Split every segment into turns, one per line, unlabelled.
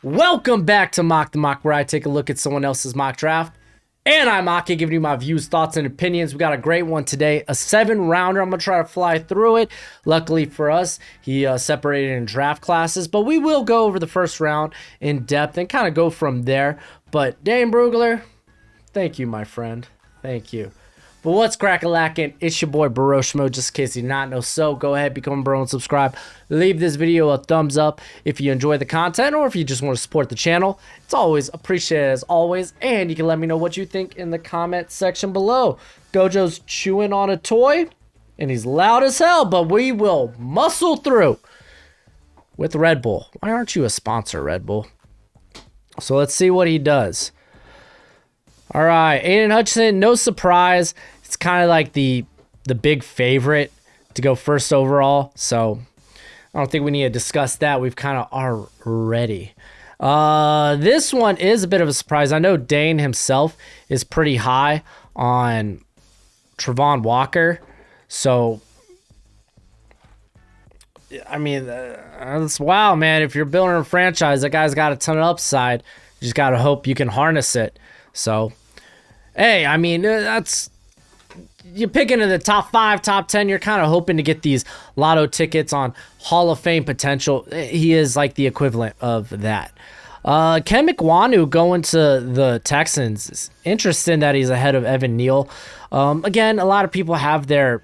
Welcome back to Mock the Mock, where I take a look at someone else's mock draft. And I'm mocking, giving you my views, thoughts, and opinions. We got a great one today, a 7-rounder. I'm going to try to fly through it. Luckily for us, he separated in draft classes, but we will go over the first round in depth and kind of go from there. But Dane Brugler, thank you, my friend. Thank you. But what's crack-a-lackin'? It's your boy Broshmo. Just in case you not know, so go ahead, become a bro and subscribe. Leave this video a thumbs up if you enjoy the content or if you just want to support the channel. It's always appreciated as always, and you can let me know what you think in the comment section below. Gojo's chewing on a toy, and he's loud as hell, but we will muscle through with Red Bull. Why aren't you a sponsor, Red Bull? So let's see what he does. All right, Aiden Hutchinson, no surprise. It's kind of like the big favorite to go first overall. So I don't think we need to discuss that. We've kind of are ready. This one is a bit of a surprise. I know Dane himself is pretty high on Travon Walker. So, I mean, that's wow, man. If you're building a franchise, that guy's got a ton of upside. You just got to hope you can harness it. So, hey, I mean, you're picking in the top 5, top 10. You're kind of hoping to get these lotto tickets on Hall of Fame potential. He is like the equivalent of that. Ken McWanu going to the Texans. It's interesting that he's ahead of Evan Neal. Again, a lot of people have their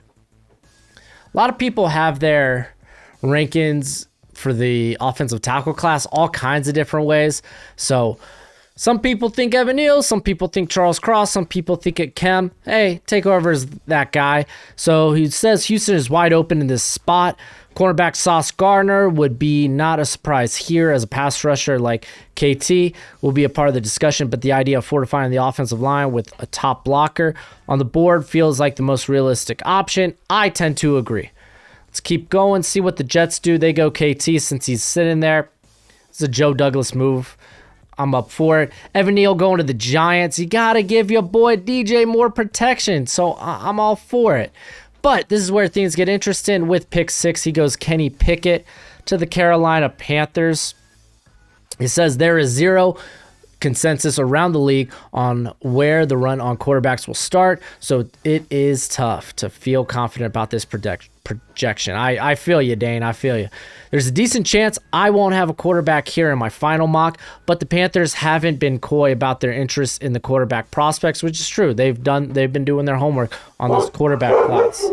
rankings for the offensive tackle class all kinds of different ways. So some people think Evan Neal, some people think Charles Cross, some people think it Kem. Hey, take over as that guy. So he says Houston is wide open in this spot. Cornerback Sauce Gardner would be not a surprise here, as a pass rusher like KT will be a part of the discussion, but the idea of fortifying the offensive line with a top blocker on the board feels like the most realistic option. I tend to agree. Let's keep going, see what the Jets do. They go KT since he's sitting there. It's a Joe Douglas move. I'm up for it. Evan Neal going to the Giants. You got to give your boy DJ more protection. So I'm all for it. But this is where things get interesting. With pick 6, he goes Kenny Pickett to the Carolina Panthers. He says there is zero consensus around the league on where the run on quarterbacks will start. So it is tough to feel confident about this projection. I feel you, Dane. I feel you. There's a decent chance I won't have a quarterback here in my final mock, but the Panthers haven't been coy about their interest in the quarterback prospects, which is true. They've been doing their homework on this quarterback class.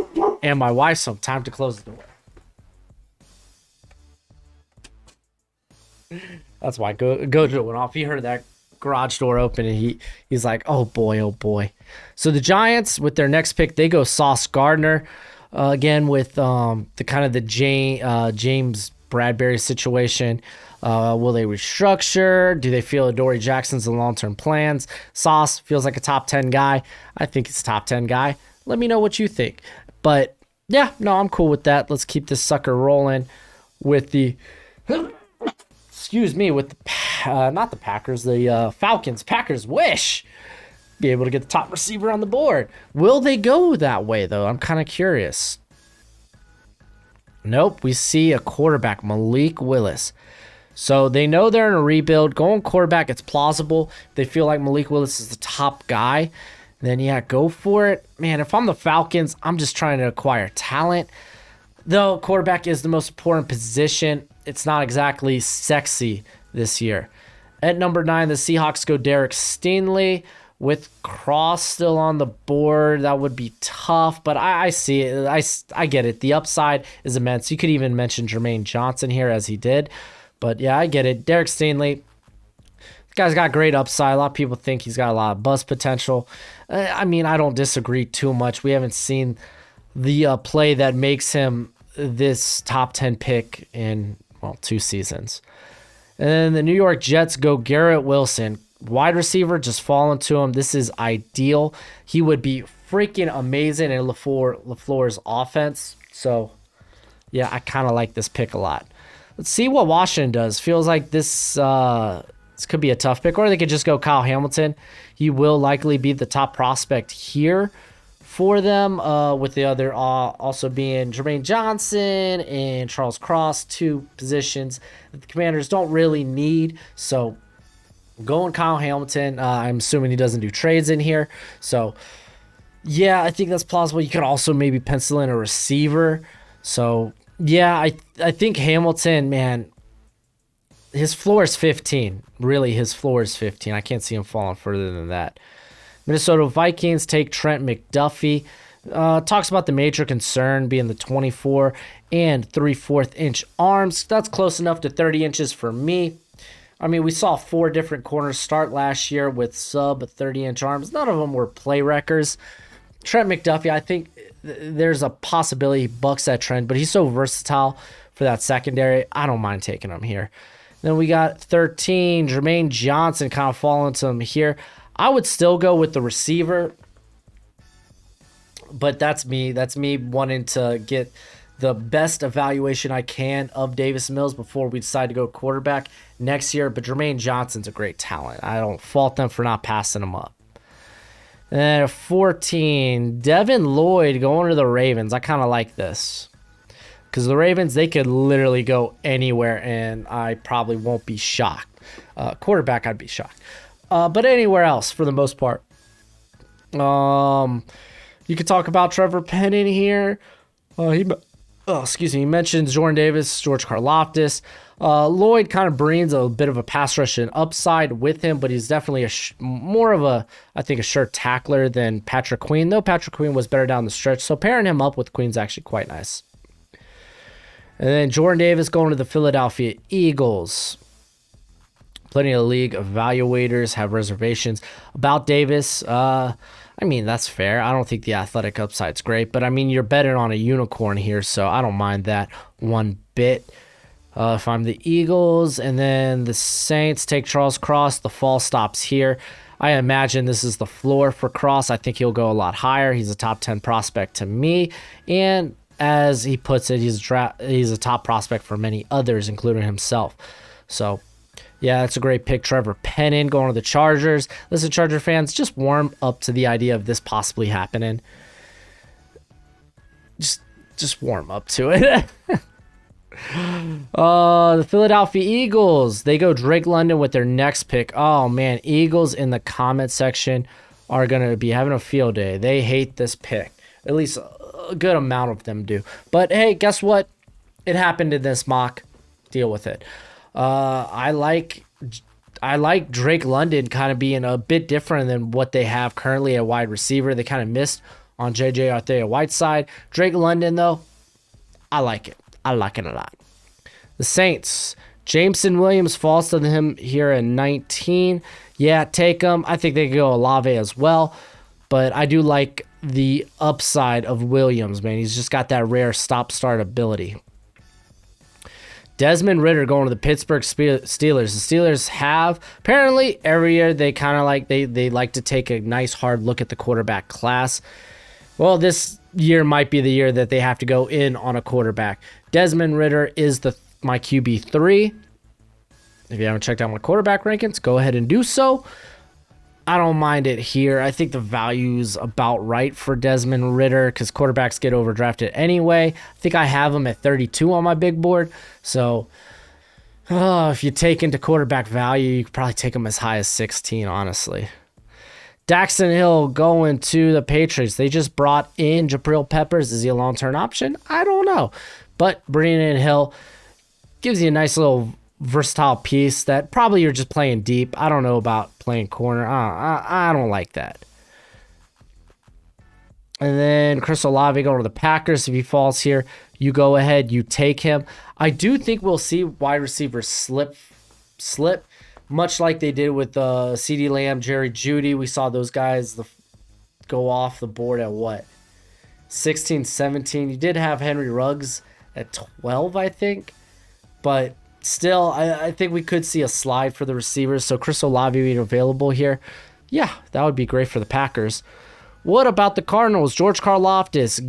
And my wife's home. Time to close the door. That's why Gojo went off. He heard that garage door open and he's like, oh boy. So the Giants, with their next pick, they go Sauce Gardner. Again, with the kind of the James Bradbury situation. Will they restructure? Do they feel Adoree Jackson's the long-term plans? Sauce feels like a top 10 guy. I think it's a top 10 guy. Let me know what you think. But yeah, no, I'm cool with that. Let's keep this sucker rolling with the not the Packers, the Falcons. Packers wish be able to get the top receiver on the board. Will they go that way, though? I'm kind of curious. Nope, we see a quarterback, Malik Willis. So they know they're in a rebuild. Going quarterback, it's plausible. They feel like Malik Willis is the top guy. Then, yeah, go for it. Man, if I'm the Falcons, I'm just trying to acquire talent. Though quarterback is the most important position, it's not exactly sexy this year. At number 9, the Seahawks go Derek Stingley. With Cross still on the board, that would be tough, but I see it. I get it. The upside is immense. You could even mention Jermaine Johnson here, as he did. But, yeah, I get it. Derek Stingley, this guy's got great upside. A lot of people think he's got a lot of buzz potential. I mean, I don't disagree too much. We haven't seen the play that makes him this top 10 pick in, 2 seasons. And then the New York Jets go Garrett Wilson. Wide receiver, just fall into him. This is ideal. He would be freaking amazing in LaFleur's offense. So, yeah, I kind of like this pick a lot. Let's see what Washington does. Feels like this could be a tough pick, or they could just go Kyle Hamilton. He will likely be the top prospect here for them, with the other also being Jermaine Johnson and Charles Cross, two positions that the Commanders don't really need. So going Kyle Hamilton. I'm assuming he doesn't do trades in here. So yeah, I think that's plausible. You could also maybe pencil in a receiver. So yeah, I think Hamilton, man, his floor is 15. Really, his floor is 15. I can't see him falling further than that. Minnesota Vikings take Trent McDuffie. Talks about the major concern being the 24 and 3/4 inch arms. That's close enough to 30 inches for me. I mean, we saw 4 different corners start last year with sub 30 inch arms. None of them were play wreckers. Trent McDuffie, I think there's a possibility he bucks that trend, but he's so versatile for that secondary. I don't mind taking him here. Then we got 13, Jermaine Johnson, kind of falling to him here. I would still go with the receiver, but that's me. That's me wanting to get the best evaluation I can of Davis Mills before we decide to go quarterback next year. But Jermaine Johnson's a great talent. I don't fault them for not passing him up. And then 14, Devin Lloyd going to the Ravens. I kind of like this because the Ravens, they could literally go anywhere, and I probably won't be shocked. Quarterback, I'd be shocked. But anywhere else, for the most part. You could talk about Trevor Penn in here. He mentions Jordan Davis, George Karlaftis. Lloyd kind of brings a bit of a pass rush and upside with him, but he's definitely more of a sure tackler than Patrick Queen, though Patrick Queen was better down the stretch. So pairing him up with Queen's actually quite nice. And then Jordan Davis going to the Philadelphia Eagles. Plenty of league evaluators have reservations about Davis. I mean, that's fair. I don't think the athletic upside's great, but I mean, you're betting on a unicorn here, so I don't mind that one bit. If I'm the Eagles, and then the Saints take Charles Cross, the fall stops here. I imagine this is the floor for Cross. I think he'll go a lot higher. He's a top 10 prospect to me, and as he puts it, he's a top prospect for many others, including himself. So yeah, that's a great pick. Trevor Penn going to the Chargers. Listen, Charger fans, just warm up to the idea of this possibly happening. Just warm up to it. The Philadelphia Eagles, they go Drake London with their next pick. Oh man, Eagles in the comment section are going to be having a field day. They hate this pick. At least a good amount of them do. But hey, guess what? It happened in this mock. Deal with it. I like Drake London kind of being a bit different than what they have currently at wide receiver. They kind of missed on J.J. Arthur-Whiteside. Drake London, though, I like it. I like it a lot. The Saints, Jameson Williams falls to him here at 19. Yeah, take him. I think they could go Olave as well, but I do like the upside of Williams, man. He's just got that rare stop-start ability. Desmond Ridder going to the Pittsburgh Steelers. The Steelers have, apparently, every year they kind of like, they like to take a nice hard look at the quarterback class. Well, this year might be the year that they have to go in on a quarterback. Desmond Ridder is my QB3. If you haven't checked out my quarterback rankings, go ahead and do so. I don't mind it here. I think the value's about right for Desmond Ridder because quarterbacks get overdrafted anyway. I think I have him at 32 on my big board. So if you take into quarterback value, you could probably take him as high as 16, honestly. Daxton Hill going to the Patriots. They just brought in Jabril Peppers. Is he a long-term option? I don't know. But bringing in Hill gives you a nice little versatile piece that probably you're just playing deep. I don't know about playing corner. I don't like that. And then Chris Olave going to the Packers. If he falls here, you go ahead, you take him. I do think we'll see wide receivers slip, much like they did with CeeDee Lamb, Jerry Jeudy. We saw those guys go off the board at what? 16, 17. You did have Henry Ruggs at 12, I think. But still, I think we could see a slide for the receivers. So Chris Olave being available here. Yeah, that would be great for the Packers. What about the Cardinals? George Karlaftis.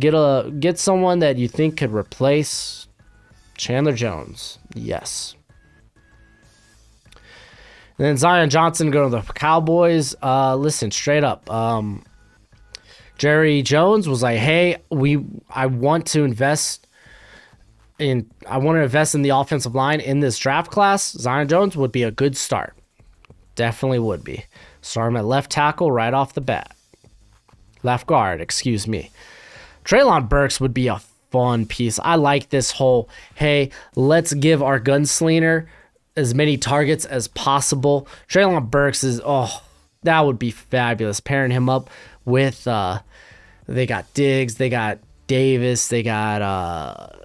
Get someone that you think could replace Chandler Jones. Yes. And then Zion Johnson going to the Cowboys. Listen, straight up. Jerry Jones was like, hey, I want to invest in the offensive line in this draft class. Zion Jones would be a good start. Definitely would be. Start him at left tackle right off the bat. Left guard, excuse me. Treylon Burks would be a fun piece. I like this whole, hey, let's give our gunslinger as many targets as possible. Treylon Burks that would be fabulous. Pairing him up with, they got Diggs, they got Davis, they got,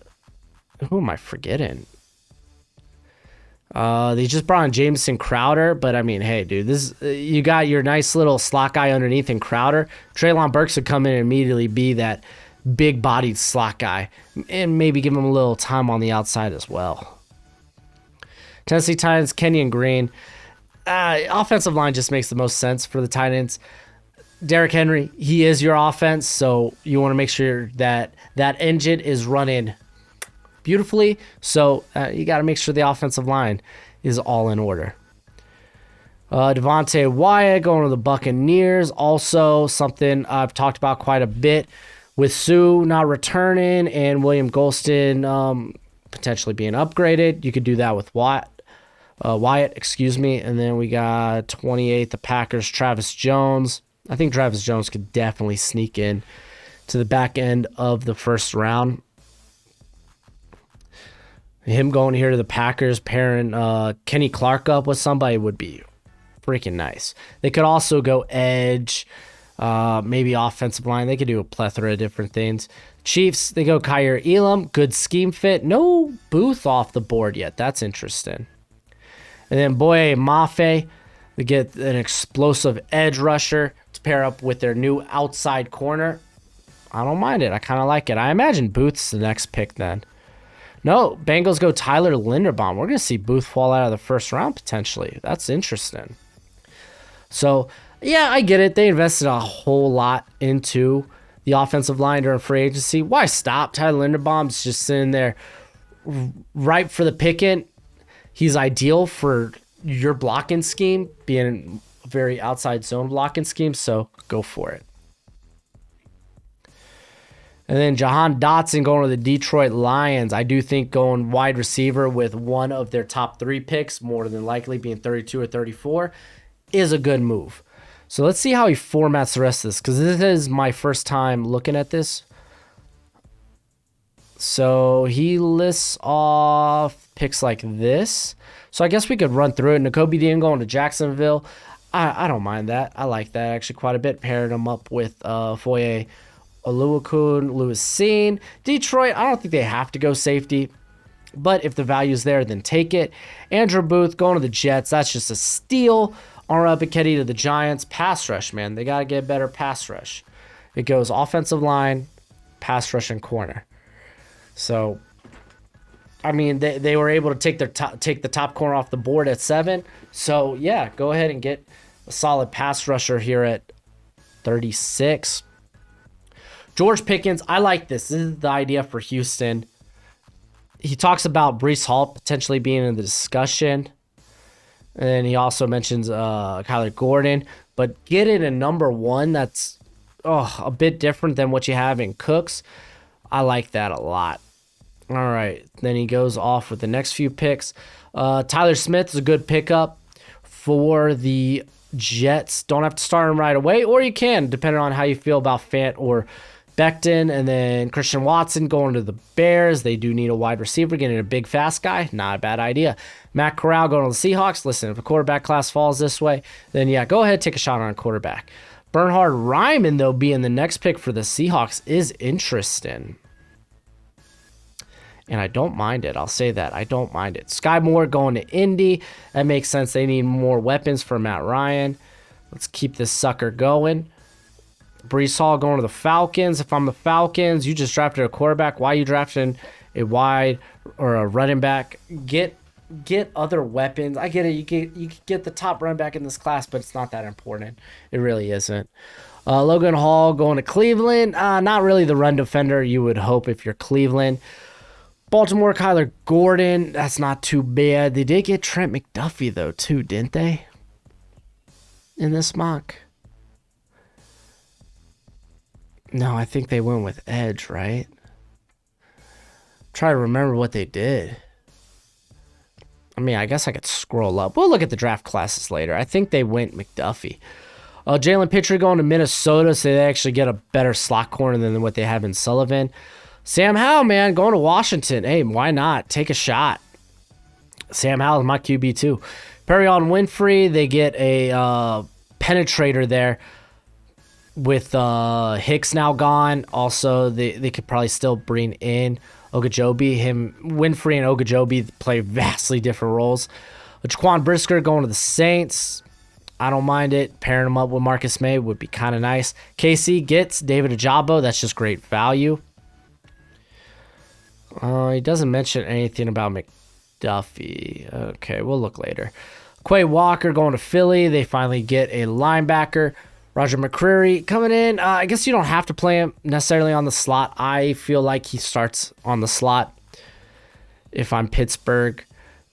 who am I forgetting? They just brought in Jameson Crowder, but I mean, hey, dude, you got your nice little slot guy underneath in Crowder. Treylon Burks would come in and immediately be that big-bodied slot guy, and maybe give him a little time on the outside as well. Tennessee Titans, Kenyon Green. Offensive line just makes the most sense for the Titans. Derrick Henry, he is your offense, so you want to make sure that engine is running beautifully, so you got to make sure the offensive line is all in order. Devontae Wyatt going to the Buccaneers, also something I've talked about quite a bit with Sue not returning and William Golston potentially being upgraded. You could do that with Wyatt, excuse me. And then we got 28, the Packers, Travis Jones. I think Travis Jones could definitely sneak in to the back end of the first round. Him going here to the Packers, pairing Kenny Clark up with somebody would be freaking nice. They could also go edge, maybe offensive line. They could do a plethora of different things. Chiefs, they go Kyer Elam. Good scheme fit. No Booth off the board yet. That's interesting. And then Boye Mafe, they get an explosive edge rusher to pair up with their new outside corner. I don't mind it. I kind of like it. I imagine Booth's the next pick then. No, Bengals go Tyler Linderbaum. We're going to see Booth fall out of the first round potentially. That's interesting. So, yeah, I get it. They invested a whole lot into the offensive line during free agency. Why stop? Tyler Linderbaum's just sitting there ripe for the picking. He's ideal for your blocking scheme, being a very outside zone blocking scheme, so go for it. And then Jahan Dotson going to the Detroit Lions. I do think going wide receiver with one of their top 3 picks, more than likely being 32 or 34, is a good move. So let's see how he formats the rest of this, because this is my first time looking at this. So he lists off picks like this. So I guess we could run through it. Nakobe Dean going to Jacksonville. I don't mind that. I like that actually quite a bit. Pairing him up with Foye Oluokun, Lewis Cine. Detroit, I don't think they have to go safety, but if the value's there, then take it. Andrew Booth going to the Jets. That's just a steal. Ara Biketti to the Giants. Pass rush, man. They got to get better pass rush. It goes offensive line, pass rush, and corner. So, I mean, they were able to take the top corner off the board at 7. So, yeah, go ahead and get a solid pass rusher here at 36. George Pickens, I like this. This is the idea for Houston. He talks about Breece Hall potentially being in the discussion. And he also mentions Kyler Gordon. But getting a number 1 that's a bit different than what you have in Cooks, I like that a lot. All right. Then he goes off with the next few picks. Tyler Smith is a good pickup for the Jets. Don't have to start him right away, or you can, depending on how you feel about Fant or Becton. And then Christian Watson going to the Bears. They do need a wide receiver. Getting a big, fast guy, not a bad idea. Matt Corral going to the Seahawks. Listen, if a quarterback class falls this way, then yeah, go ahead, take a shot on a quarterback. Bernhard Raimann, though, being the next pick for the Seahawks is interesting. And I don't mind it. I'll say that. I don't mind it. Sky Moore going to Indy. That makes sense. They need more weapons for Matt Ryan. Let's keep this sucker going. Breece Hall going to the Falcons. If I'm the Falcons, you just drafted a quarterback. Why are you drafting a wide or a running back? Get other weapons. I get it. You can get the top running back in this class, but it's not that important. It really isn't. Logan Hall going to Cleveland. Not really the run defender you would hope if you're Cleveland. Baltimore, Kyler Gordon. That's not too bad. They did get Trent McDuffie, though, too, didn't they? In this mock. No, I think they went with edge, right? Try to remember what they did. I mean, I guess I could scroll up. We'll look at the draft classes later. I think they went McDuffie. Jalen Pitcher going to Minnesota, so they actually get a better slot corner than what they have in Sullivan. Sam Howell, man, going to Washington. Hey, why not? Take a shot. Sam Howell is my QB too. Perion Winfrey, they get a penetrator there with Hicks now gone. Also, they could probably still bring in Ogajobi. Winfrey and Ogajobi play vastly different roles. Jaquan Brisker going to the Saints. I don't mind it. Pairing him up with Marcus May would be kind of nice. KC gets David Ajabo. That's just great value. He doesn't mention anything about McDuffie. Okay, we'll look later. Quay Walker going to Philly. They finally get a linebacker. Roger McCreary coming in. I guess you don't have to play him necessarily on the slot. I feel like he starts on the slot if I'm Pittsburgh.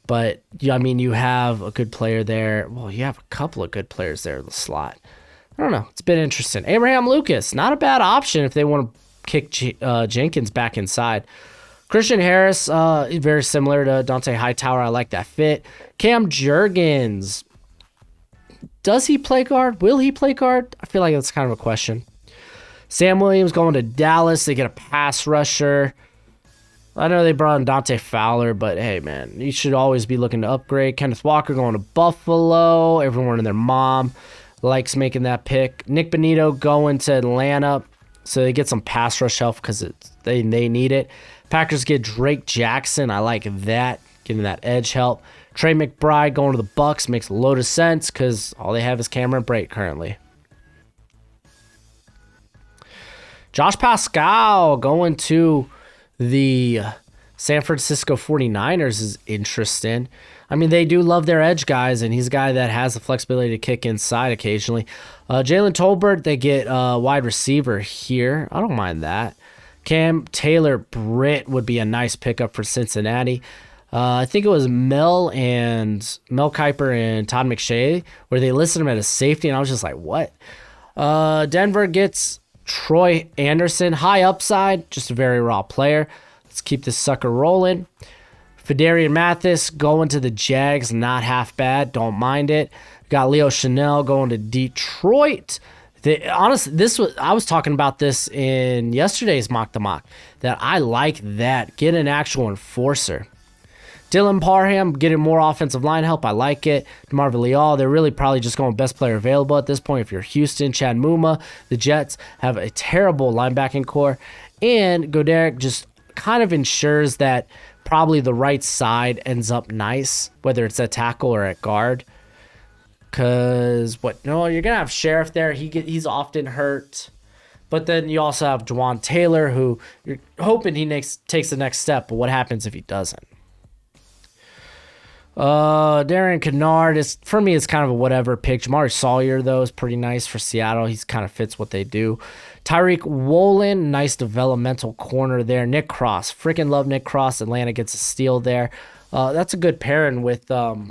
But, I mean, you have a good player there. Well, you have a couple of good players there in the slot. I don't know. It's been interesting. Abraham Lucas, not a bad option if they want to kick Jenkins back inside. Christian Harris, very similar to Dante Hightower. I like that fit. Cam Jurgens. Does he play guard? Will he play guard? I feel like that's kind of a question. Sam Williams going to Dallas. They get a pass rusher. I know they brought in Dante Fowler, but hey, man, you should always be looking to upgrade. Kenneth Walker going to Buffalo. Everyone and their mom likes making that pick. Nick Benito going to Atlanta, so they get some pass rush help because they need it. Packers get Drake Jackson. I like that, getting that edge help. Trey McBride going to the Bucks makes a load of sense because all they have is Cameron Brate currently. Josh Pascal going to the San Francisco 49ers is interesting. I mean, they do love their edge guys, and he's a guy that has the flexibility to kick inside occasionally. Jalen Tolbert, they get wide receiver here. I don't mind that. Cam Taylor-Britt would be a nice pickup for Cincinnati. I think it was Mel Kiper and Todd McShay where they listed him at a safety, and I was just like, what? Denver gets Troy Anderson, high upside, just a very raw player. Let's keep this sucker rolling. Fedarian Mathis going to the Jags, not half bad, don't mind it. Got Leo Chanel going to Detroit. Honestly, I was talking about this in yesterday's Mock the Mock, that I like that. Get an actual enforcer. Dylan Parham getting more offensive line help. I like it. DeMar Leal, they're really probably just going best player available at this point. If you're Houston, Chad Muma, the Jets have a terrible linebacking core. And Goderic just kind of ensures that probably the right side ends up nice, whether it's at tackle or at guard. Because, you're going to have Sheriff there. He's often hurt. But then you also have Juwan Taylor, who you're hoping he takes the next step. But what happens if he doesn't? Darren Kennard for me, it's kind of a whatever pick. Jamari Sawyer, though, is pretty nice for Seattle. He's kind of fits what they do. Tyreek Woolen, nice developmental corner there. Nick Cross, freaking love Nick Cross. Atlanta gets a steal there. That's a good pairing with who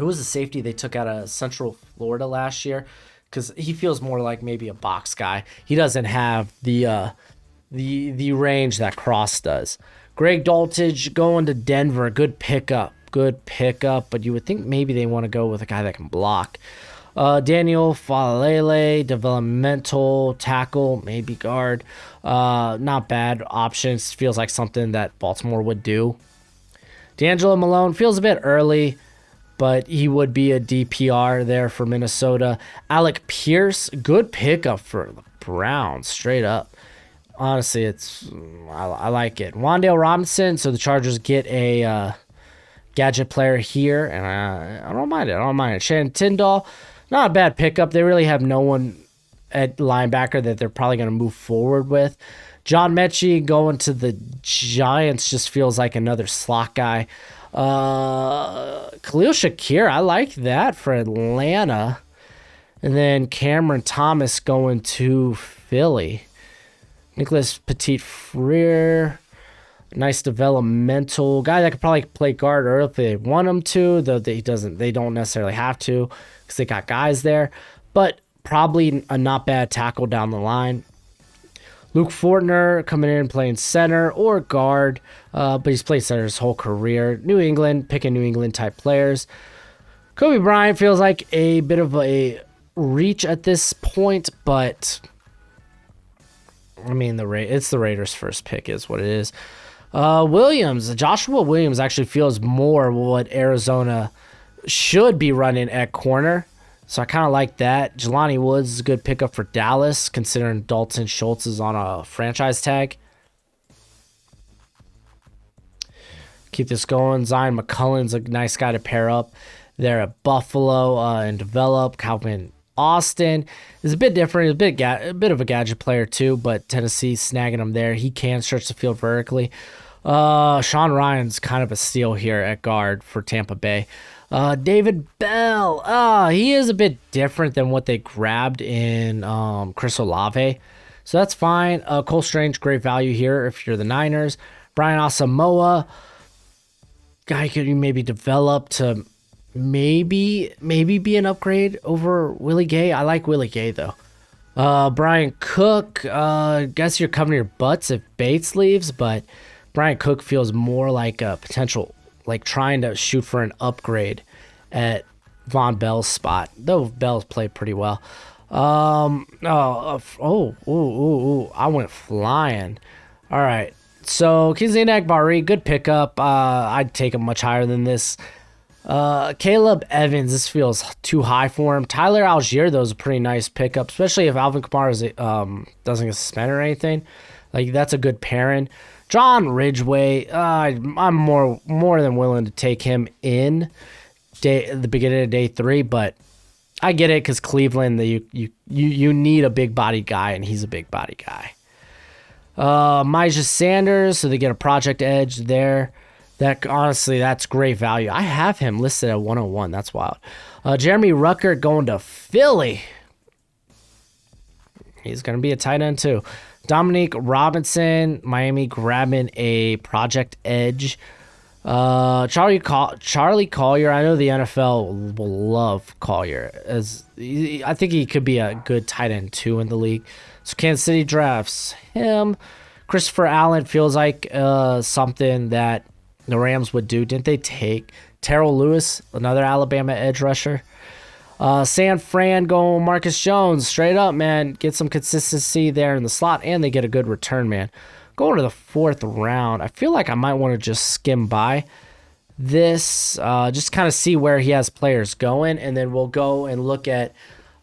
was the safety they took out of Central Florida last year? Because he feels more like maybe a box guy. He doesn't have the range that Cross does. Greg Dulcich going to Denver. Good pickup, but you would think maybe they want to go with a guy that can block. Daniel Falele, developmental tackle, maybe guard. Not bad options. Feels like something that Baltimore would do. D'Angelo Malone feels a bit early, but he would be a DPR there for Minnesota. Alec Pierce, good pickup for the Browns, straight up. Honestly, I like it. Wan'Dale Robinson, so the Chargers get a gadget player here, and I don't mind it. Shannon Tyndall, not a bad pickup. They really have no one at linebacker that they're probably going to move forward with. John Mechie going to the Giants just feels like another slot guy. Khalil Shakir, I like that for Atlanta. And then Cameron Thomas going to Philly. Nicholas Petit-Frere, nice developmental guy that could probably play guard early if they want him to, though they don't necessarily have to because they got guys there. But probably a not bad tackle down the line. Luke Fortner coming in playing center or guard, but he's played center his whole career. New England, picking New England type players. Kobe Bryant feels like a bit of a reach at this point, but I mean it's the Raiders' first pick is what it is. Joshua Williams actually feels more what Arizona should be running at corner. So I kind of like that. Jelani Woods is a good pickup for Dallas, considering Dalton Schultz is on a franchise tag. Keep this going. Zion McCullen's a nice guy to pair up there at Buffalo and develop. Calvin Austin is a bit different. A bit of a gadget player too, but Tennessee snagging him there. He can stretch the field vertically. Sean Ryan's kind of a steal here at guard for Tampa Bay. David Bell, he is a bit different than what they grabbed in Chris Olave. So that's fine. Cole Strange, great value here if you're the Niners. Brian Asamoah, guy could you maybe develop to maybe be an upgrade over Willie Gay. I like Willie Gay though. Brian Cook, guess you're covering your butts if Bates leaves, but Brian Cook feels more like a potential, like trying to shoot for an upgrade at Von Bell's spot, though Bell's played pretty well. I went flying. All right, so Kingsley Enagbare, good pickup. I'd take him much higher than this. Caleb Evans, this feels too high for him. Tyler Algier, though, is a pretty nice pickup, especially if Alvin Kamara doesn't get suspended or anything. Like, that's a good pairing. John Ridgeway, I'm more than willing to take him in the beginning of day 3, but I get it because Cleveland, you need a big body guy, and he's a big body guy. Myjah Sanders, so they get a project edge there. That honestly, that's great value. I have him listed at 101. That's wild. Jeremy Ruckert going to Philly. He's going to be a tight end too. Dominique Robinson, Miami grabbing a project edge. Charlie Collier, I know the NFL will love Collier. I think he could be a good tight end too in the league. So Kansas City drafts him. Christopher Allen feels like something that the Rams would do. Didn't they take Terrell Lewis, another Alabama edge rusher? San Fran going Marcus Jones. Straight up, man. Get some consistency there in the slot, and they get a good return, man. Going to the 4th round. I feel like I might want to just skim by this. Just kind of see where he has players going, and then we'll go and look at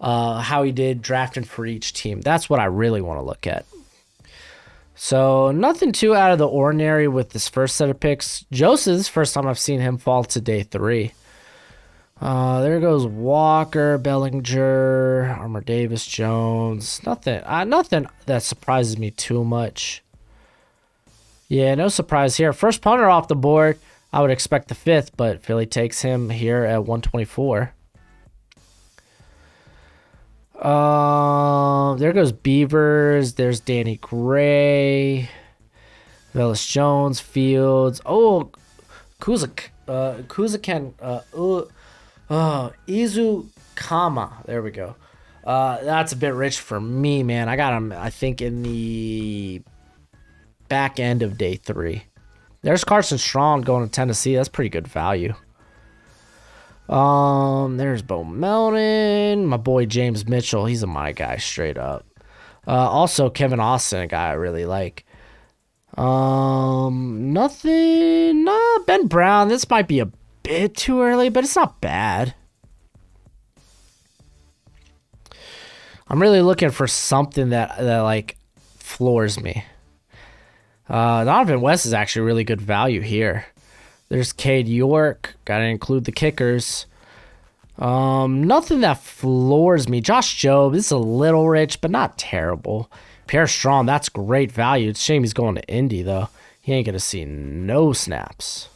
how he did drafting for each team. That's what I really want to look at. So nothing too out of the ordinary with this first set of picks. Joseph's first time I've seen him fall to day 3. There goes Walker, Bellinger, Armour Davis, Jones. Nothing that surprises me too much. Yeah, no surprise here. First punter off the board. I would expect the 5th, but Philly takes him here at 124. There goes Beavers. There's Danny Gray, Velus Jones, Fields. Oh, Izukama. There we go. That's a bit rich for me, man. I got him, I think, in the back end of day 3. There's Carson Strong going to Tennessee. That's pretty good value. There's Bo Melton, my boy James Mitchell. He's my guy straight up. Also Kevin Austin, a guy I really like. Nothing. Ben Brown. This might be a bit too early, but it's not bad. I'm really looking for something that like floors me. Donovan West is actually really good value here. There's Cade York. Gotta include the kickers. Nothing that floors me. Josh Jobe, this is a little rich, but not terrible. Pierre Strong, that's great value. It's a shame he's going to Indy, though. He ain't gonna see no snaps.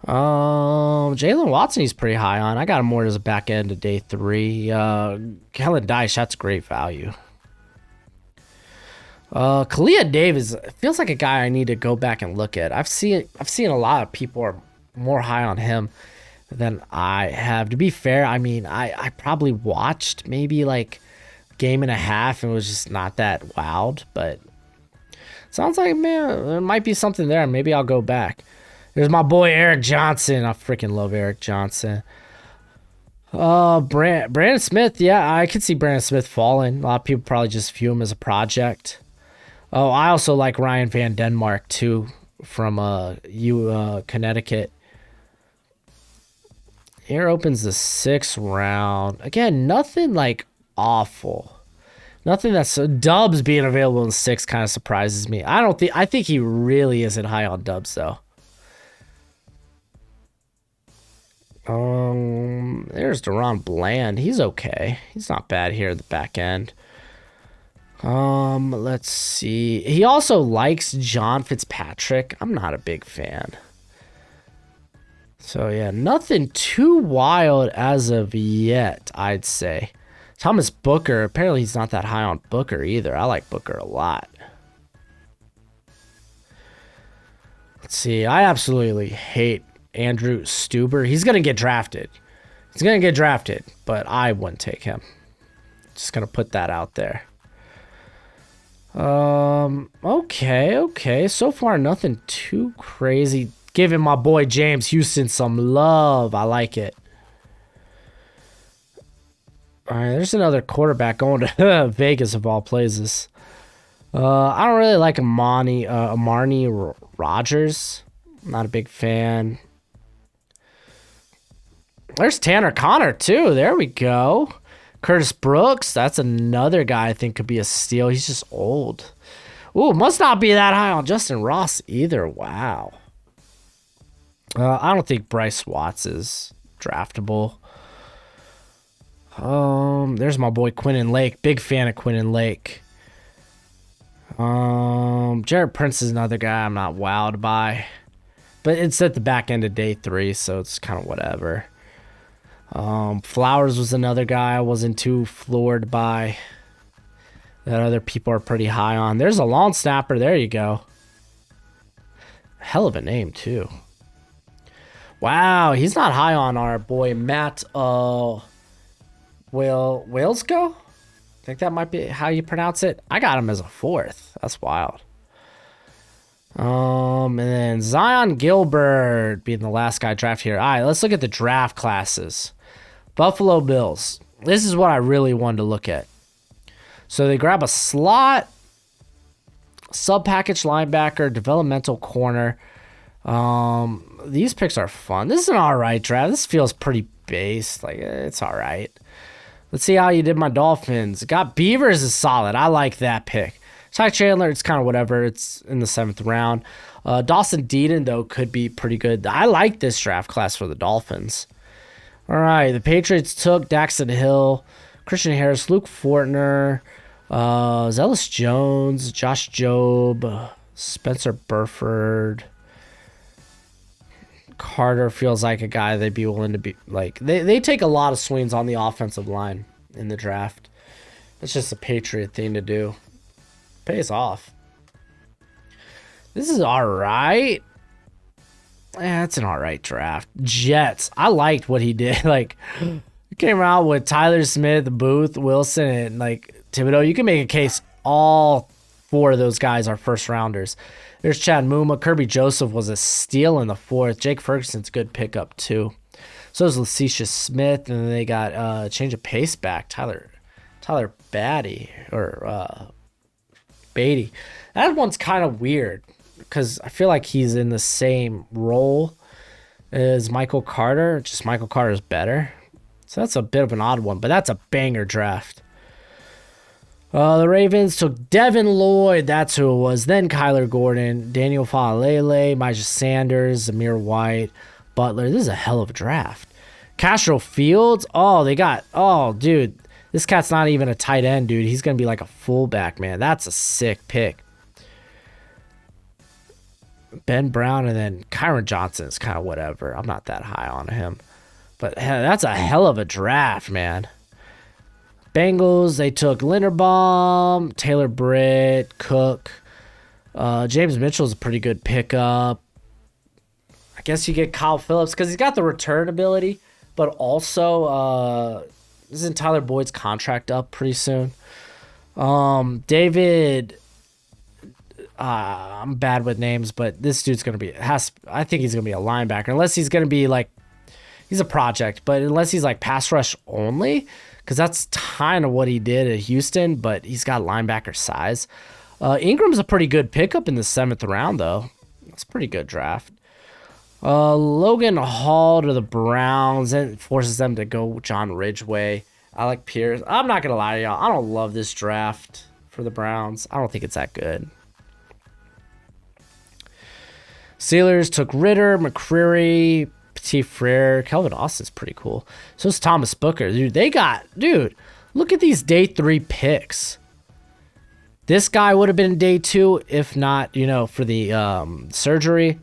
Jalen Watson, he's pretty high on. I got him more as a back end of day 3. Kellen Dyche, that's great value. Kalia Davis feels like a guy I need to go back and look at. I've seen a lot of people are more high on him than I have. To be fair, I mean, I probably watched maybe like a game and a half and was just not that wowed, but sounds like, man, there might be something there. Maybe I'll go back. There's my boy Eric Johnson. I freaking love Eric Johnson. Brandon Smith. Yeah, I could see Brandon Smith falling. A lot of people probably just view him as a project. Oh, I also like Ryan Van Denmark too, from Connecticut. Here opens the 6th round. Again, nothing like awful. Nothing that's Dubs being available in 6 kind of surprises me. I think he really isn't high on Dubs though. There's Deron Bland. He's okay. He's not bad here at the back end. Let's see. He also likes John Fitzpatrick. I'm not a big fan. So yeah, nothing too wild as of yet, I'd say. Thomas Booker, apparently he's not that high on Booker either. I like Booker a lot. Let's see. I absolutely hate Andrew Stuber. He's going to get drafted. He's going to get drafted, but I wouldn't take him. Just going to put that out there. Okay. So far, nothing too crazy. Giving my boy James Houston some love. I like it. All right, there's another quarterback going to Vegas of all places. I don't really like Amani Rogers. Not a big fan. There's Tanner Connor too. There we go. Curtis Brooks. That's another guy I think could be a steal. He's just old. Ooh, must not be that high on Justin Ross either. Wow. I don't think Bryce Watts is draftable. There's my boy Quinnen Lake. Big fan of Quinnen Lake. Jared Prince is another guy I'm not wowed by. But it's at the back end of day 3, so it's kind of whatever. Flowers was another guy I wasn't too floored by. That other people are pretty high on. There's a long snapper. There you go. Hell of a name, too. Wow, he's not high on our boy Matt Walesco? I think that might be how you pronounce it. I got him as a 4th. That's wild. And then Zion Gilbert being the last guy drafted here. All right, let's look at the draft classes. Buffalo Bills. This is what I really wanted to look at. So they grab a slot, sub-package linebacker, developmental corner. These picks are fun. This is an all right draft. This feels pretty base. Like, it's all right. Let's see how you did my Dolphins. Got Beavers is solid. I like that pick. Ty Chandler, it's kind of whatever. It's in the 7th round. Dawson Deaton, though, could be pretty good. I like this draft class for the Dolphins. All right, the Patriots took Daxton Hill, Christian Harris, Luke Fortner, Zealous Jones, Josh Jobe, Spencer Burford. Carter feels like a guy they'd be willing to be like. They take a lot of swings on the offensive line in the draft. It's just a Patriot thing to do. Pays off. This is all right. Yeah, it's an all right draft. Jets. I liked what he did. Like, he came out with Tyler Smith, Booth, Wilson, and like Thibodeau. You can make a case all 4 of those guys are first rounders. There's Chad Muma. Kirby Joseph was a steal in the 4th. Jake Ferguson's good pickup too. So is Lacecia Smith, and then they got change of pace back. Tyler Beatty or Beatty. That one's kind of weird because I feel like he's in the same role as Michael Carter. Just Michael Carter's better. So that's a bit of an odd one, but that's a banger draft. The Ravens took Devin Lloyd. That's who it was. Then Kyler Gordon, Daniel Faalele, Myjah Sanders, Zamir White, Butler. This is a hell of a draft. Castro Fields. Dude. This cat's not even a tight end, dude. He's going to be like a fullback, man. That's a sick pick. Ben Brown and then Kyron Johnson is kind of whatever. I'm not that high on him. But that's a hell of a draft, man. Bengals, they took Linderbaum, Taylor Britt, Cook. James Mitchell's a pretty good pickup. I guess you get Kyle Phillips because he's got the return ability, but also isn't Tyler Boyd's contract up pretty soon? David, I'm bad with names, but this dude's gonna be I think he's gonna be a linebacker unless he's gonna be like he's a project, but unless he's like pass rush only, because that's kind of what he did at Houston, but he's got linebacker size. Ingram's a pretty good pickup in the 7th round though. It's a pretty good draft. Logan Hall to the Browns and forces them to go John Ridgeway. I like Pierce. I'm not gonna lie to y'all. I don't love this draft for the Browns. I don't think it's that good. Steelers took Ritter, McCreary, Petit Frere. Kelvin Austin's pretty cool. So is Thomas Booker. Dude, look at these day 3 picks. This guy would have been day 2 if not, for the surgery.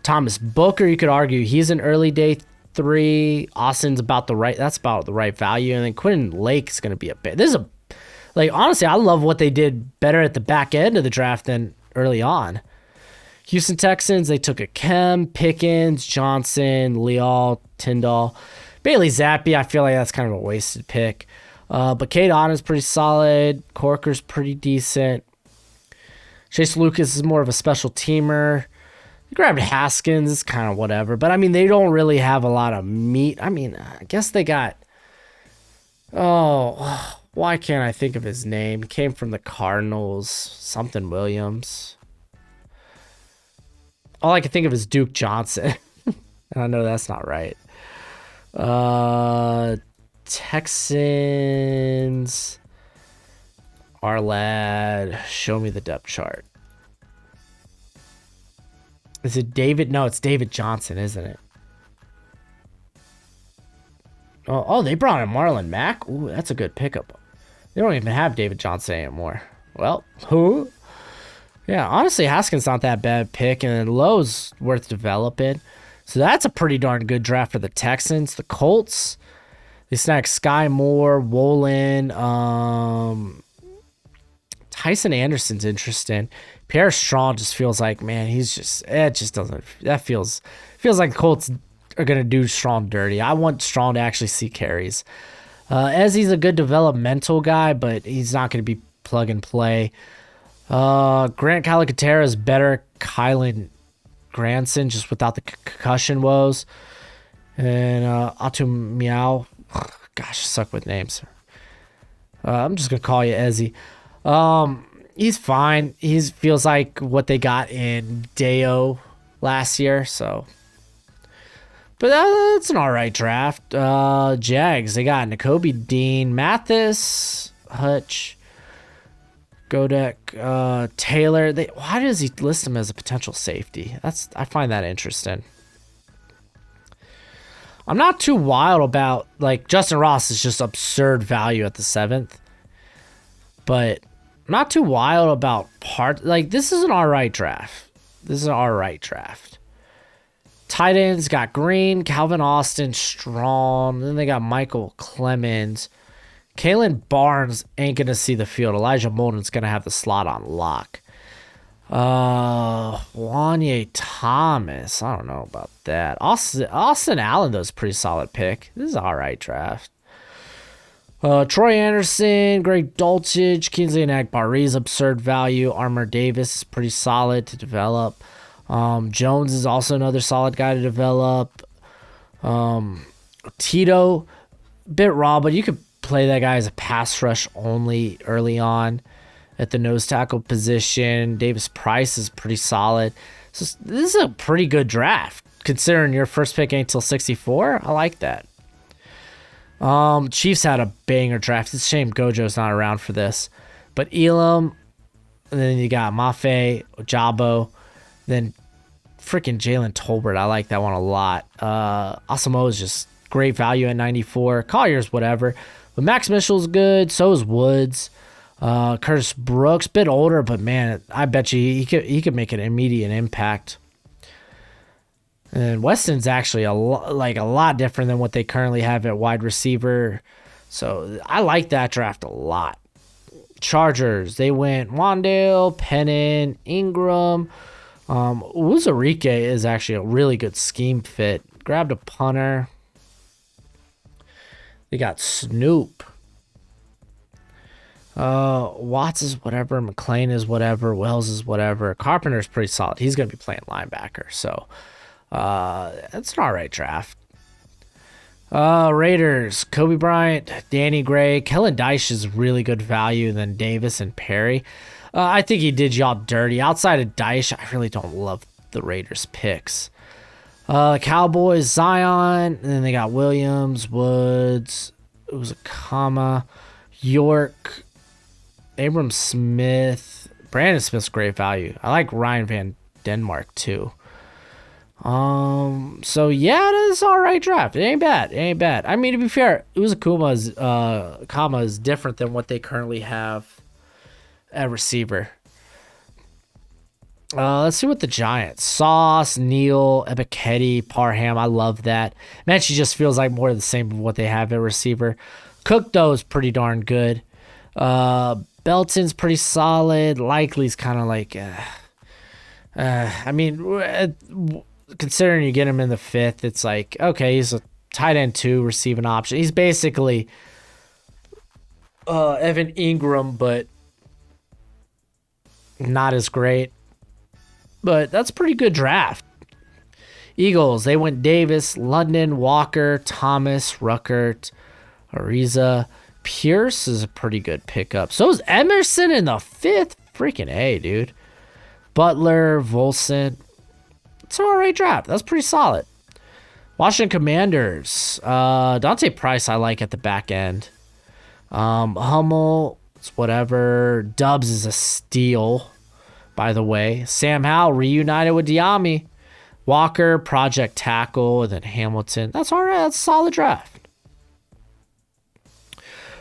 Thomas Booker, you could argue he's an early day 3. Austin's about the right value. And then Quentin Lake's going to be honestly, I love what they did better at the back end of the draft than early on. Houston Texans, they took a Pickens, Johnson, Leal, Tyndall. Bailey Zappi, I feel like that's kind of a wasted pick. But Cade Otton's pretty solid. Corker's pretty decent. Chase Lucas is more of a special teamer. You grabbed Haskins, it's kind of whatever. But, they don't really have a lot of meat. I guess they got... Oh, why can't I think of his name? Came from the Cardinals. Something Williams. All I can think of is Duke Johnson. And I know that's not right. Texans. Our lad. Show me the depth chart. Is it David? No, it's David Johnson, isn't it? Oh, they brought in Marlon Mack. Ooh, that's a good pickup. They don't even have David Johnson anymore. Well, who? Yeah, honestly, Haskins not that bad pick, and then Lowe's worth developing. So that's a pretty darn good draft for the Texans. The Colts, they snagged Sky Moore, Wolin, Tyson Anderson's interesting. Pierre Strong just feels like, man, that feels like the Colts are going to do Strong dirty. I want Strong to actually see carries. Ezzy's a good developmental guy, but he's not going to be plug and play. Grant Calcaterra is better. Kylan Granson, just without the concussion woes. And Atu Meow. Gosh, I suck with names. I'm just going to call you Ezzy. He's fine. He feels like what they got in Deo last year, so. But that's an all right draft. Jags, they got Nakobe Dean, Mathis, Hutch, Godek, Taylor. Why does he list him as a potential safety? I find that interesting. I'm not too wild about, Justin Ross is just absurd value at the 7th. But I'm not too wild about this is an all right draft. Tight ends got Green, Calvin Austin, Strong. Then they got Michael Clemens. Kalen Barnes ain't going to see the field. Elijah Molden's going to have the slot on lock. Wanye Thomas. I don't know about that. Austin Allen, though, is a pretty solid pick. This is an all right draft. Troy Anderson, Greg Dulcich, Kingsley Enagbari's absurd value. Armour Davis is pretty solid to develop. Jones is also another solid guy to develop. Tito, bit raw, but you could play that guy as a pass rush only early on at the nose tackle position. Davis Price is pretty solid. So this is a pretty good draft considering your first pick ain't till 64. I like that. Chiefs had a banger draft. It's a shame Gojo's not around for this. But Elam, and then you got Mafe, Ojabo, then freaking Jalen Tolbert. I like that one a lot. Asamoah is just great value at 94. Collier's whatever. But Max Mitchell's good. So is Woods. Curtis Brooks, bit older, but man, I bet you he could make an immediate impact. And Weston's actually a lot different than what they currently have at wide receiver. So I like that draft a lot. Chargers, they went Wandale, Pennant, Ingram, Uzurike is actually a really good scheme fit. Grabbed a punter. They got Snoop. Watts is whatever. McLean is whatever. Wells is whatever. Carpenter's pretty solid. He's going to be playing linebacker. So, that's an all right draft. Raiders. Kobe Bryant, Danny Gray. Kellen Dyche is really good value than Davis and Perry. I think he did y'all dirty. Outside of Dyche, I really don't love the Raiders picks. Cowboys, Zion. And then they got Williams, Woods. It was a comma. York. Abram Smith. Brandon Smith's great value. I like Ryan Van Denmark too. So yeah, it is all right draft. It ain't bad. It ain't bad. I mean, to be fair, Uzakuma's comma is different than what they currently have at receiver. Let's see what the Giants. Sauce, Neal, Ebiketie, Parham. I love that. Menchie just feels like more of the same of what they have at receiver. Cook, though, is pretty darn good. Belton's pretty solid. Likely's kind of like, I mean, considering you get him in the 5th, it's like, okay, he's a tight end 2 receiving option. He's basically Evan Ingram, but not as great. But that's a pretty good draft. Eagles, they went Davis, London, Walker, Thomas, Ruckert, Ariza. Pierce is a pretty good pickup. So is Emerson in the 5th. Freaking A, dude. Butler, Volson. It's an alright draft. That's pretty solid. Washington Commanders. Dante Price I like at the back end. Hummel, it's whatever. Dubs is a steal, by the way. Sam Howell reunited with Diami. Walker, project tackle, and then Hamilton. That's alright. That's a solid draft.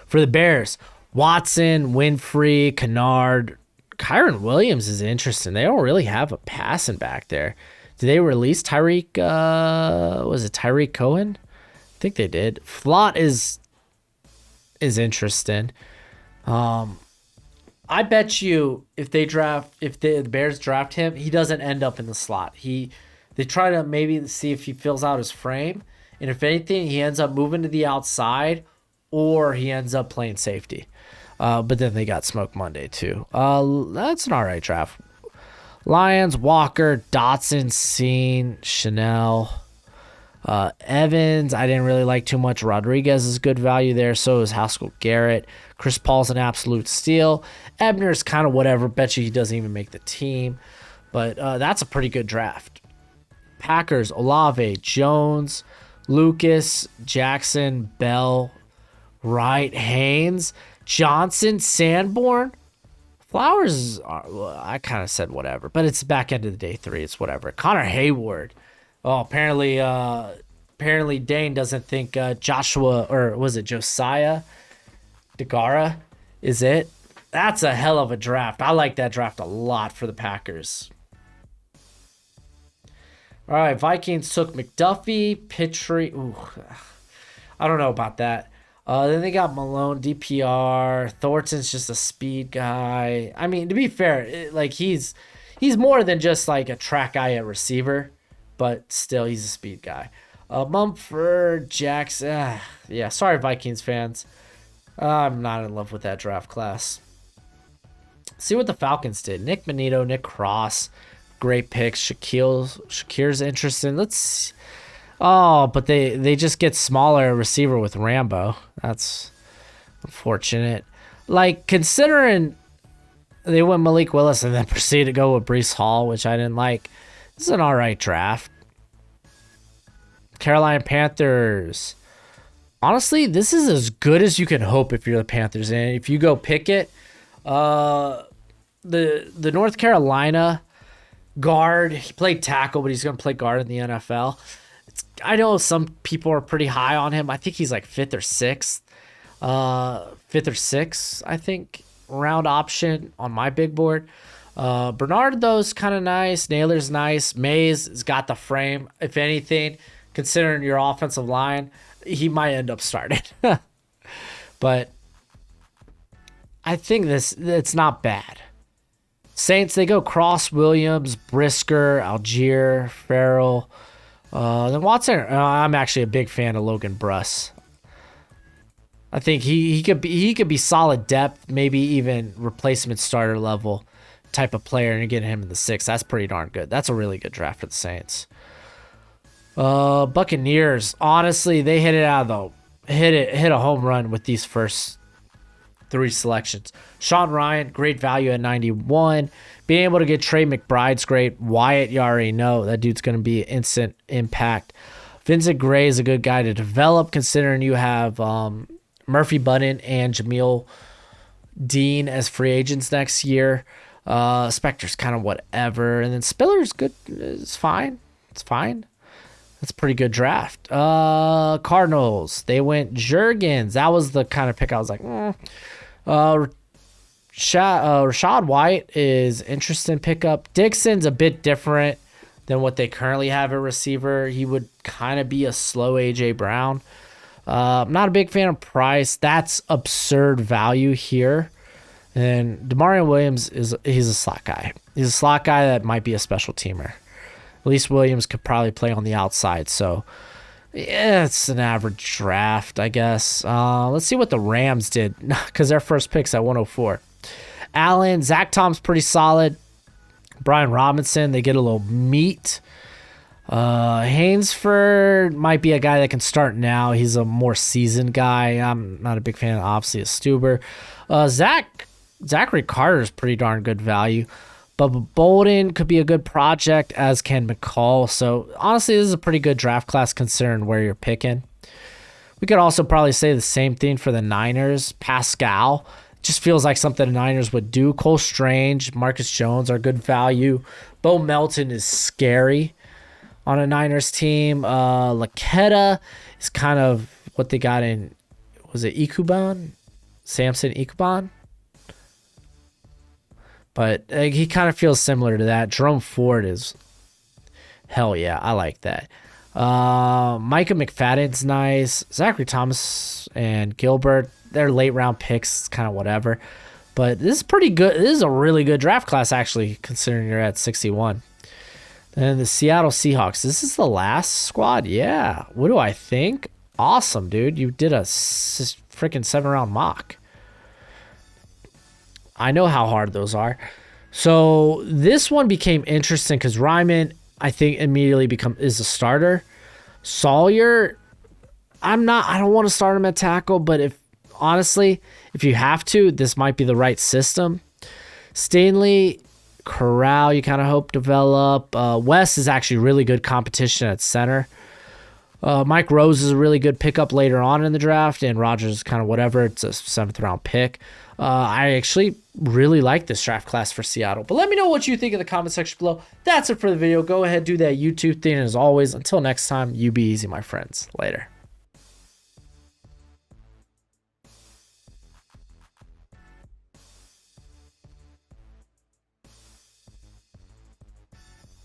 For the Bears, Watson, Winfrey, Kennard. Kyron Williams is interesting. They don't really have a passing back there. Did they release Tyreek? Was it Tyreek Cohen? I think they did. Flott is interesting. I bet you if the Bears draft him, he doesn't end up in the slot. They try to maybe see if he fills out his frame, and if anything, he ends up moving to the outside, or he ends up playing safety. But then they got Smoke Monday too. That's an alright draft. Lions, Walker, Dotson, Scene, Chanel, Evans. I didn't really like too much. Rodriguez is good value there. So is Haskell Garrett. Chris Paul's an absolute steal. Ebner's kind of whatever. Bet you he doesn't even make the team. But that's a pretty good draft. Packers, Olave, Jones, Lucas, Jackson, Bell, Wright, Haynes, Johnson, Sanborn. Flowers, I kind of said whatever, but it's back end of the day 3. It's whatever. Connor Hayward. Oh, apparently Dane doesn't think Joshua, or was it Josiah DeGara is it. That's a hell of a draft. I like that draft a lot for the Packers. All right, Vikings took McDuffie, Pittry. Ooh, I don't know about that. Then they got Malone, DPR. Thornton's just a speed guy. I mean, to be fair, he's more than just like a track guy at receiver, but still he's a speed guy. Mumford, Jackson. Yeah, sorry Vikings fans. I'm not in love with that draft class. See what the Falcons did. Nick Bonito, Nick Cross, great picks. Shakir's interesting. Let's. Oh, but they just get smaller receiver with Rambo. That's unfortunate. Like, considering they went Malik Willis and then proceeded to go with Breece Hall, which I didn't like. This is an alright draft. Carolina Panthers. Honestly, this is as good as you can hope if you're the Panthers. And if you go pick it, the North Carolina guard, he played tackle, but he's going to play guard in the NFL. I know some people are pretty high on him. I think he's like 5th or 6th. 5th or 6th, I think, round option on my big board. Bernard, though, is kind of nice. Naylor's nice. Mays has got the frame. If anything, considering your offensive line, he might end up starting. But I think it's not bad. Saints, they go Cross, Williams, Brisker, Algier, Farrell. Then Watson. I'm actually a big fan of Logan Bruss. I think he could be solid depth, maybe even replacement starter level type of player, and getting him in the 6th. That's pretty darn good. That's a really good draft for the Saints. Buccaneers. Honestly, they hit a home run with these first 3 selections. Sean Ryan, great value at 91. Being able to get Trey McBride's great. Wyatt, you already know that dude's going to be instant impact. Vincent Gray is a good guy to develop, considering you have Murphy Bunnan and Jameel Dean as free agents next year. Spector's kind of whatever, and then Spiller's good. It's fine. It's fine. That's a pretty good draft. Cardinals, they went Juergens. That was the kind of pick I was like, Rashad White is interesting pickup. Dixon's a bit different than what they currently have at receiver. He would kind of be a slow A.J. Brown. I'm not a big fan of Price. That's absurd value here. And Demarion Williams he's a slot guy. He's a slot guy that might be a special teamer. At least Williams could probably play on the outside. So, yeah, it's an average draft, I guess. Let's see what the Rams did, because their first pick's at 104. Allen, Zach Tom's pretty solid. Brian Robinson, they get a little meat. Hainsford might be a guy that can start now. He's a more seasoned guy. I'm not a big fan, obviously, of Stuber. Zachary Carter is pretty darn good value. Bubba Bolden could be a good project, as can McCall. So, honestly, this is a pretty good draft class considering where you're picking. We could also probably say the same thing for the Niners. Pascal just feels like something the Niners would do. Cole Strange, Marcus Jones are good value. Bo Melton is scary on a Niners team. Laqueta is kind of what they got in, was it Ekuban? Samson Ekuban? But he kind of feels similar to that. Jerome Ford is, hell yeah, I like that. Micah McFadden's nice. Zachary Thomas and Gilbert, they're late round picks. It's kind of whatever. But this is pretty good. This is a really good draft class, actually, considering you're at 61. And the Seattle Seahawks. This is the last squad? Yeah. What do I think? Awesome, dude. You did a freaking 7-round mock. I know how hard those are. So this one became interesting because Ryman, I think, immediately is a starter. Sawyer, I don't want to start him at tackle, but if you have to, this might be the right system. Stanley, Corral, you kind of hope develop. West is actually really good competition at center. Mike Rose is a really good pickup later on in the draft, and Rogers is kind of whatever. It's a 7th-round pick. I actually really like this draft class for Seattle. But let me know what you think in the comment section below. That's it for the video. Go ahead, do that YouTube thing. And as always, until next time, you be easy, my friends. Later.